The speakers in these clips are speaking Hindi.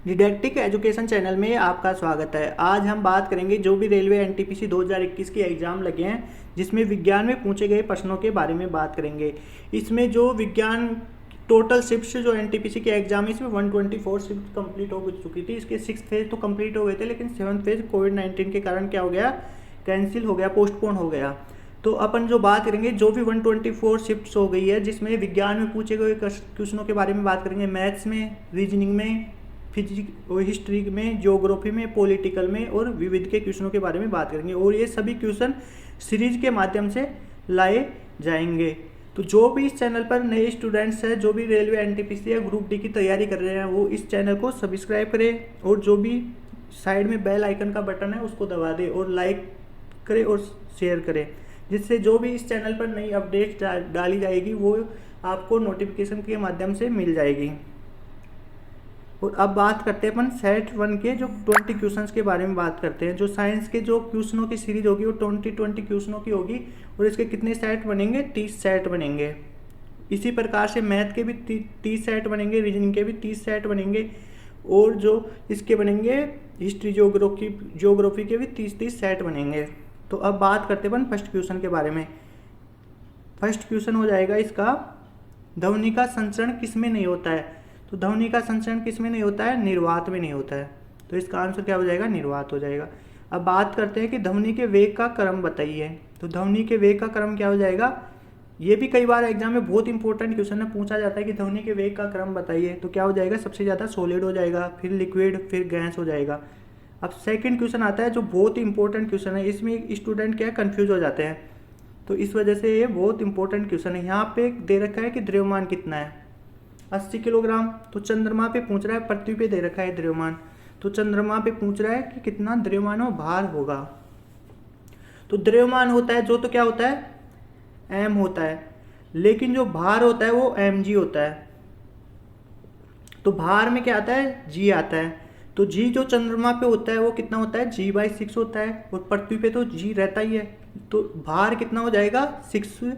डिडैक्टिक एजुकेशन चैनल में आपका स्वागत है। आज हम बात करेंगे जो भी रेलवे एनटीपीसी 2021 के एग्ज़ाम लगे हैं जिसमें विज्ञान में पूछे गए प्रश्नों के बारे में बात करेंगे। इसमें जो विज्ञान टोटल शिफ्ट जो एनटीपीसी के एग्जाम है इसमें 124 शिफ्ट कंप्लीट हो चुकी थी। इसके 6th फेज तो कंप्लीट हो गए थे, लेकिन 7th फेज कोविड-19 के कारण क्या हो गया, कैंसिल हो गया, पोस्टपोन हो गया। तो अपन जो बात करेंगे जो भी 124 शिफ्ट्स हो गई है जिसमें विज्ञान में पूछे गए क्वेश्चनों के बारे में बात करेंगे, मैथ्स में, रीजनिंग में, फिजिक्स और हिस्ट्री में, ज्योग्राफी में, पॉलिटिकल में और विविध के क्वेश्चनों के बारे में बात करेंगे। और ये सभी क्वेश्चन सीरीज के माध्यम से लाए जाएंगे। तो जो भी इस चैनल पर नए स्टूडेंट्स हैं, जो भी रेलवे एनटीपीसी या ग्रुप डी की तैयारी कर रहे हैं, वो इस चैनल को सब्सक्राइब करें और जो भी साइड में बेल आइकन का बटन है उसको दबा दें और लाइक करें और शेयर करें, जिससे जो भी इस चैनल पर नई अपडेट डाली जाएगी वो आपको नोटिफिकेशन के माध्यम से मिल जाएगी। और अब बात करते हैं अपन सेट 1 के जो 20 क्वेश्चंस के बारे में बात करते हैं। जो साइंस के जो क्वेश्चनों की सीरीज होगी वो 20 क्वेश्चनों की होगी और इसके कितने सेट बनेंगे, 30 सेट बनेंगे। इसी प्रकार से मैथ के भी 30 सेट बनेंगे, रीजनिंग के भी 30 सेट बनेंगे और जो इसके बनेंगे हिस्ट्री ज्योग्राफी के भी 30 सेट बनेंगे। तो अब बात करते हैं अपन फर्स्ट क्वेश्चन के बारे में। फर्स्ट क्वेश्चन हो जाएगा इसका, ध्वनि का संचरण किसमें नहीं होता है। तो ध्वनि का संचरण किसमें नहीं होता है, निर्वात में नहीं होता है। तो इसका आंसर क्या हो जाएगा, निर्वात हो जाएगा। अब बात करते हैं कि ध्वनि के वेग का क्रम बताइए। तो ध्वनि के वेग का क्रम क्या हो जाएगा, ये भी कई बार एग्जाम में बहुत इंपॉर्टेंट क्वेश्चन है, पूछा जाता है कि ध्वनि के वेग का क्रम बताइए। तो क्या हो जाएगा, सबसे ज़्यादा सॉलिड हो जाएगा, फिर लिक्विड, फिर गैस हो जाएगा। अब सेकंड क्वेश्चन आता है जो बहुत इंपॉर्टेंट क्वेश्चन है, इसमें स्टूडेंट क्या कंफ्यूज हो जाते हैं, तो इस वजह से ये बहुत इंपॉर्टेंट क्वेश्चन है। यहाँ पे दे रखा है कि द्रव्यमान कितना है, 80 किलोग्राम। तो चंद्रमा पे पूछ रहा है, पृथ्वी पे दे रखा है द्रव्यमान, तो चंद्रमा पे पूछ रहा है कि कितना द्रव्यमान और भार होगा। तो द्रव्यमान होता है जो, तो क्या होता है, m होता है, लेकिन जो भार होता है वो mg होता है। तो भार में क्या आता है, g आता है। तो g जो चंद्रमा पे होता है वो कितना होता है, g/6 होता है, और पृथ्वी पे तो g रहता ही है। तो भार कितना हो जाएगा, 6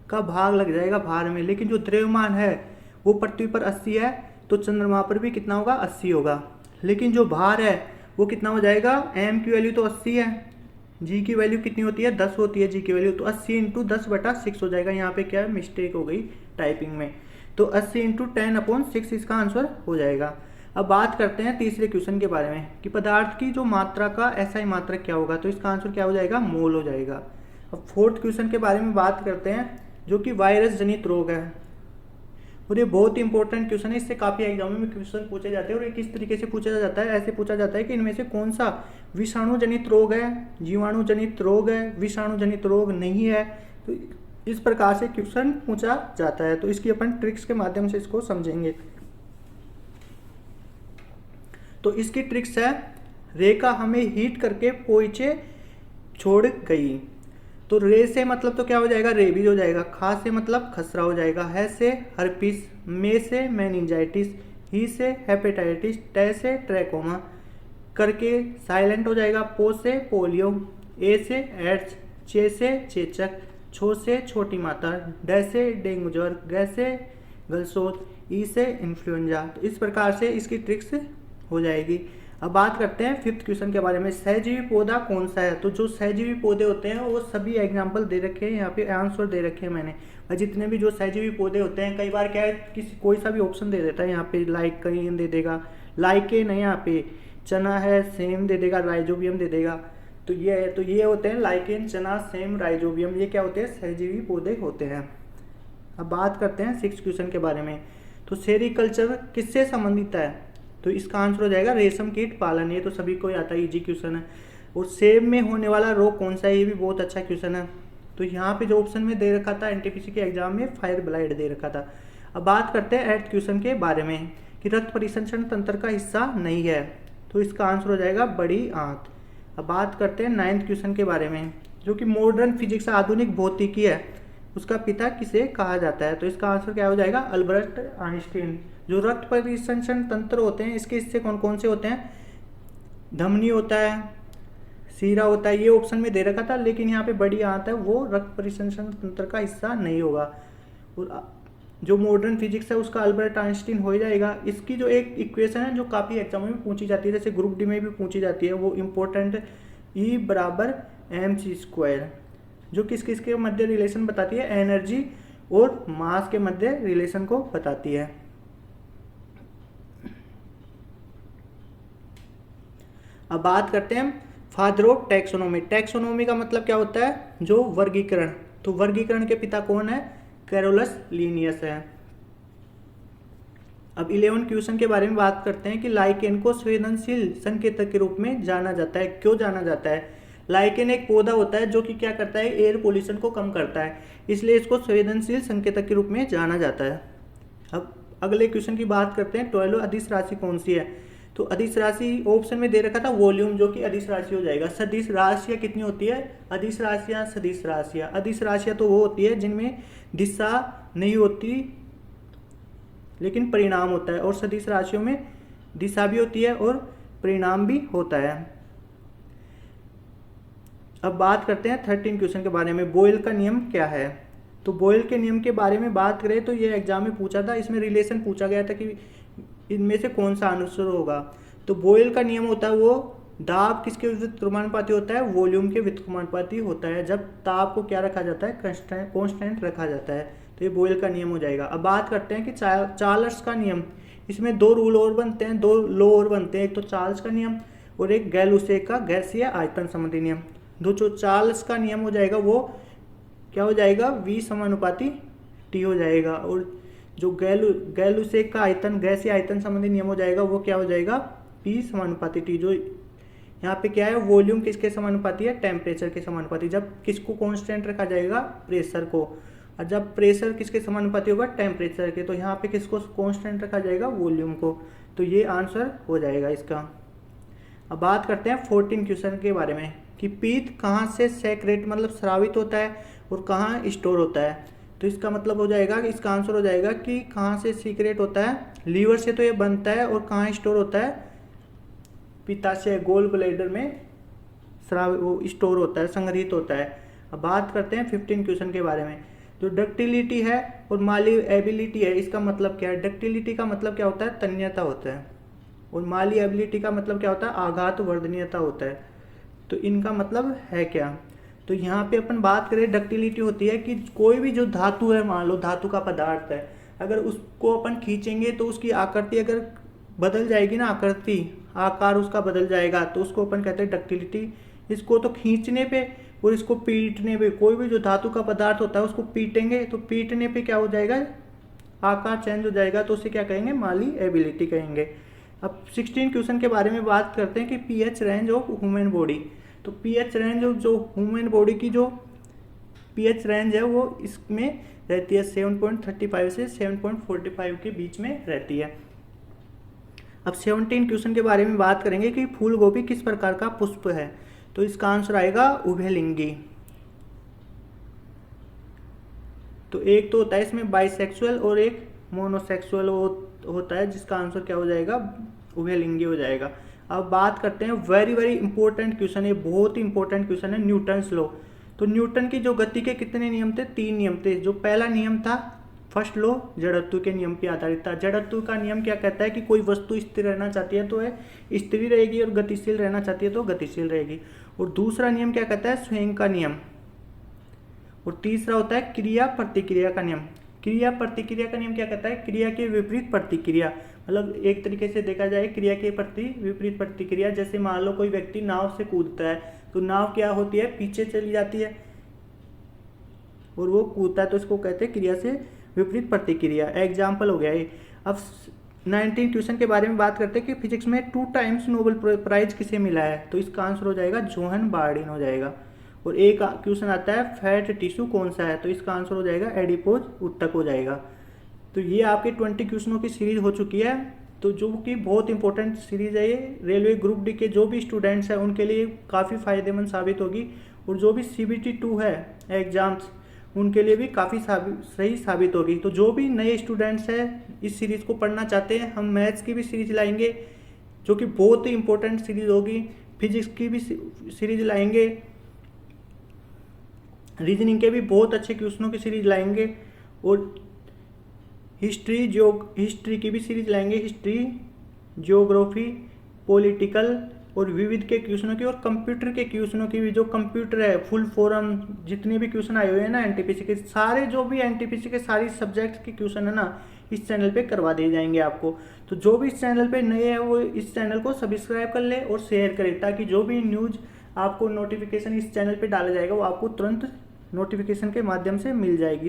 का भाग लग जाएगा भार में। लेकिन जो द्रव्यमान है वो पृथ्वी पर 80 है, तो चंद्रमा पर भी कितना होगा, 80 होगा। लेकिन जो भार है वो कितना हो जाएगा, m की वैल्यू तो 80 है, g की वैल्यू कितनी होती है, 10 होती है जी की वैल्यू, तो 80 × 10/6 हो जाएगा। यहाँ पे क्या है, मिस्टेक हो गई टाइपिंग में, तो 80 × 10/6 इसका आंसर हो जाएगा। अब बात करते हैं तीसरे क्वेश्चन के बारे में कि पदार्थ की जो मात्रा का एसआई मात्रक क्या होगा। तो इसका आंसर क्या हो जाएगा, मोल हो जाएगा। अब फोर्थ क्वेश्चन के बारे में बात करते हैं जो कि वायरस जनित रोग है, और ये बहुत इंपॉर्टेंट क्वेश्चन है, इससे काफ़ी एग्जामों में क्वेश्चन पूछे जाते हैं। और ये किस तरीके से पूछा जाता है, ऐसे पूछा जाता है कि इनमें से कौन सा विषाणु जनित रोग है, जीवाणु जनित रोग है, विषाणु जनित रोग नहीं है। तो इस प्रकार से क्वेश्चन पूछा जाता है। तो इसकी अपन ट्रिक्स के माध्यम से इसको समझेंगे। तो इसकी ट्रिक्स है, रेखा हमें हीट करके पोइचे छोड़ गई। तो रे से मतलब तो क्या हो जाएगा, रेबीज हो जाएगा। खा से मतलब खसरा हो जाएगा। है से हर्पिस, में से मेनिंजाइटिस, ही से हेपेटाइटिस, टे से ट्रैकोमा, करके साइलेंट हो जाएगा। पो से पोलियो, ए से एड्स, चे से चेचक, छो से छोटी माता, डे से डेंगू ज्वर, ग से गलसोत, ई से इन्फ्लुएंजा। तो इस प्रकार से इसकी ट्रिक्स हो जाएगी। अब बात करते हैं फिफ्थ क्वेश्चन के बारे में, सहजीवी पौधा कौन सा है। तो जो सहजीवी पौधे होते हैं वो सभी एग्जाम्पल दे रखे हैं, यहाँ पे आंसर दे रखे हैं मैंने। और जितने भी जो सहजीवी पौधे होते हैं, कई बार क्या है किसी कोई सा भी ऑप्शन दे देता है, यहाँ पे लाइक कहीं दे देगा, लाइकेन है, यहाँ पे चना है, सेम दे देगा, राइजोबियम दे देगा। तो ये होते हैं लाइकेन, चना, सेम, राइजोबियम, ये क्या होते हैं, सहजीवी पौधे होते हैं। अब बात करते हैं सिक्स क्वेश्चन के बारे में। तो सेरिकल्चर किससे संबंधित है। तो इसका आंसर हो जाएगा रेशम कीट पालन, ये तो सभी को आता है, इजी क्वेश्चन है। और सेब में होने वाला रोग कौन सा है, ये भी बहुत अच्छा क्वेश्चन है। तो यहाँ पे जो ऑप्शन में दे रखा था एनटीपीसी के एग्जाम में, फायर ब्लाइट दे रखा था। अब बात करते हैं एट्थ क्वेश्चन के बारे में कि रक्त परिसंचरण तंत्र का हिस्सा नहीं है। तो इसका आंसर हो जाएगा बड़ी आंत। अब बात करते हैं नाइन्थ क्वेश्चन के बारे में जो कि मॉडर्न फिजिक्स, आधुनिक भौतिकी है, उसका पिता किसे कहा जाता है। तो इसका आंसर क्या हो जाएगा, अल्बर्ट आइंस्टीन। जो रक्त परिसंचरण तंत्र होते हैं इसके हिस्से कौन कौन से होते हैं, धमनी होता है, सीरा होता है, ये ऑप्शन में दे रखा था, लेकिन यहाँ पे बड़ी आंत है, वो रक्त परिसंचरण तंत्र का हिस्सा नहीं होगा। और जो मॉडर्न फिजिक्स है उसका अल्बर्ट आइंस्टीन हो ही जाएगा। इसकी जो एक इक्वेशन है जो काफ़ी एग्जाम में पूछी जाती है, जैसे ग्रुप डी में भी पूछी जाती है, वो इम्पोर्टेंट, E बराबर mc², जो किस किस के मध्य रिलेशन बताती है, एनर्जी और मास के मध्य रिलेशन को बताती है। अब बात करते हैं फादर ऑफ टैक्सोनॉमी। टैक्सोनॉमी का मतलब क्या होता है, जो वर्गीकरण। तो वर्गीकरण के पिता कौन है, कैरोलस लिनियस है। अब 11 क्वेश्चन के बारे में बात करते हैं कि लाइकेन को संवेदनशील संकेतक के रूप में जाना जाता है। क्यों जाना जाता है, लाइकेन एक पौधा होता है जो कि क्या करता है, एयर पोल्यूशन को कम करता है, इसलिए इसको संवेदनशील संकेतक के रूप में जाना जाता है। अब अगले क्वेश्चन की बात करते हैं, 12 अदिश राशि कौन सी है। तो अदिश राशि ऑप्शन में दे रखा था वॉल्यूम, जो कि अदिश राशि हो जाएगा। सदिश राशियाँ कितनी होती है, अदिश राशियाँ, सदिश राशियाँ। अदिश राशियाँ तो वो होती है जिनमें दिशा नहीं होती लेकिन परिणाम होता है, और सदिश राशियों में दिशा भी होती है और परिणाम भी होता है। अब बात करते हैं 13 क्वेश्चन के बारे में, बॉयल का नियम क्या है। तो बॉयल के नियम के बारे में बात करें तो ये एग्जाम में पूछा था, इसमें रिलेशन पूछा गया था कि इनमें से कौन सा आंसर होगा। तो बॉयल का नियम होता है वो दाब किसके व्युत्क्रमानुपाती होता है, वॉल्यूम के व्युत्क्रमानुपाती होता है, जब ताप को क्या रखा जाता है, कांस्टेंट रखा जाता है। तो ये बॉयल का नियम हो जाएगा। अब बात करते हैं कि चार्ल्स का नियम, इसमें दो रूल और बनते हैं, दो लॉ और बनते हैं, एक तो चार्ल्स का नियम और एक गैल-लुसे का गैसीय आयतन संबंधी नियम। जो चार्ल्स का नियम हो जाएगा वो क्या हो जाएगा, V समानुपाती T हो जाएगा, और जो गैल-लुसे का आयतन गैसीय आयतन संबंधी नियम हो जाएगा वो क्या हो जाएगा, P समानुपाती T। जो यहाँ पे क्या है, वॉल्यूम किसके समानुपाती है, टेम्परेचर के समानुपाती। जब किसको कांस्टेंट रखा जाएगा, प्रेशर को, और जब प्रेशर किसके समानुपाती होगा, टेम्परेचर के, तो यहाँ पे किसको कांस्टेंट रखा जाएगा, वॉल्यूम को। तो ये आंसर हो जाएगा इसका। अब बात करते हैं 14 क्वेश्चन के बारे में कि पीत कहाँ से सेक्रेट मतलब स्रावित होता है और कहाँ स्टोर होता है। तो इसका मतलब हो जाएगा, इसका आंसर हो जाएगा कि कहाँ से सीक्रेट होता है, लीवर से तो ये बनता है, और कहाँ स्टोर होता है, पित्ताशय गोल ब्लैडर में वो स्टोर होता है, संग्रहित होता है। अब बात करते हैं 15 क्वेश्चन के बारे में। जो डक्टिलिटी है और मालिएबिलिटी है, इसका मतलब क्या है। डक्टिलिटी का मतलब क्या होता है, तन्यता होता है, और मालिएबिलिटी का मतलब क्या होता है, आघात वर्धनीयता होता है। तो इनका मतलब है क्या। तो यहाँ पे अपन बात करें, डक्टिलिटी होती है कि कोई भी जो धातु है, मान लो धातु का पदार्थ है, अगर उसको अपन खींचेंगे तो उसकी आकृति अगर बदल जाएगी ना, आकृति आकार उसका बदल जाएगा, तो उसको अपन कहते हैं डक्टिलिटी। इसको तो खींचने पे और इसको पीटने पे, कोई भी जो धातु का पदार्थ होता है उसको पीटेंगे तो पीटने पे क्या हो जाएगा, आकार चेंज हो जाएगा, तो उसे क्या कहेंगे, मालिएबिलिटी कहेंगे। अब 16 क्वेश्चन के बारे में बात करते हैं कि pH range of human body. तो पीएच रेंज ऑफ जो ह्यूमन बॉडी की जो पीएच रेंज है वो इसमें रहती है 7.35 से 7.45 के बीच में रहती है। अब 17 क्वेश्चन के बारे में बात करेंगे कि फूल गोभी किस प्रकार का पुष्प है। तो इसका आंसर आएगा उभयलिंगी। तो एक तो होता है इसमें बाइसेक्सुअल और एक मोनोसेक्सुअल होता है, जिसका आंसर क्या हो जाएगा, उभयलिंगी हो जाएगा। अब बात करते हैं वेरी वेरी इंपॉर्टेंट क्वेश्चन है, बहुत ही इंपॉर्टेंट क्वेश्चन है, न्यूटन्स लॉ। तो न्यूटन की जो गति के कितने नियम थे, 3 नियम थे। जो पहला नियम था फर्स्ट लॉ, जड़त्व के नियम पर आधारित था। जड़त्व का नियम क्या कहता है कि कोई वस्तु स्थिर रहना चाहती है तो स्थिर रहेगी, और गतिशील रहना चाहती है तो गतिशील रहेगी। और दूसरा नियम क्या कहता है, स्वयं का नियम। और तीसरा होता है क्रिया प्रतिक्रिया का नियम। क्रिया प्रतिक्रिया का नियम क्या कहता है, क्रिया के विपरीत प्रतिक्रिया, मतलब एक तरीके से देखा जाए क्रिया के प्रति विपरीत प्रतिक्रिया। जैसे मान लो कोई व्यक्ति नाव से कूदता है तो नाव क्या होती है, पीछे चली जाती है, और वो कूदता है तो इसको कहते हैं क्रिया से विपरीत प्रतिक्रिया। एग्जाम्पल हो गया ये। अब 19 क्वेश्चन के बारे में बात करते हैं कि फिजिक्स में 2 टाइम्स नोबेल प्राइज किसे मिला है। तो इसका आंसर हो जाएगा जोहन बार्डिन हो जाएगा। और एक क्वेश्चन आता है फैट टिश्यू कौन सा है, तो इसका आंसर हो जाएगा एडिपोज उत्तक हो जाएगा। तो ये आपके 20 क्वेश्चनों की सीरीज हो चुकी है, तो जो कि बहुत इंपॉर्टेंट सीरीज है ये। रेलवे ग्रुप डी के जो भी स्टूडेंट्स हैं उनके लिए काफ़ी फायदेमंद साबित होगी, और जो भी CBT 2 है एग्जाम्स उनके लिए भी काफ़ी सही साबित होगी। तो जो भी नए स्टूडेंट्स हैं इस सीरीज़ को पढ़ना चाहते हैं, हम मैथ्स की भी सीरीज लाएंगे जो कि बहुत ही इंपॉर्टेंट सीरीज होगी, फिजिक्स की भी सीरीज लाएंगे, रीजनिंग के भी बहुत अच्छे क्वेश्चनों की सीरीज लाएंगे, और हिस्ट्री की भी सीरीज लाएंगे, हिस्ट्री, जियोग्राफी, पॉलिटिकल और विविध के क्वेश्चनों की, और कंप्यूटर के क्वेश्चनों की भी। जो कंप्यूटर है फुल फॉर्म, जितने भी क्वेश्चन आए हुए हैं ना एनटीपीसी के, सारे जो भी एनटीपीसी के सारी सब्जेक्ट के क्वेश्चन है ना, इस चैनल पे करवा दिए जाएंगे आपको। तो जो भी इस चैनल पे नए हैं वो इस चैनल को सब्सक्राइब कर ले और शेयर करें, ताकि जो भी न्यूज़ आपको नोटिफिकेशन इस चैनल पे डाला जाएगा वो आपको तुरंत नोटिफिकेशन के माध्यम से मिल जाएगी। तो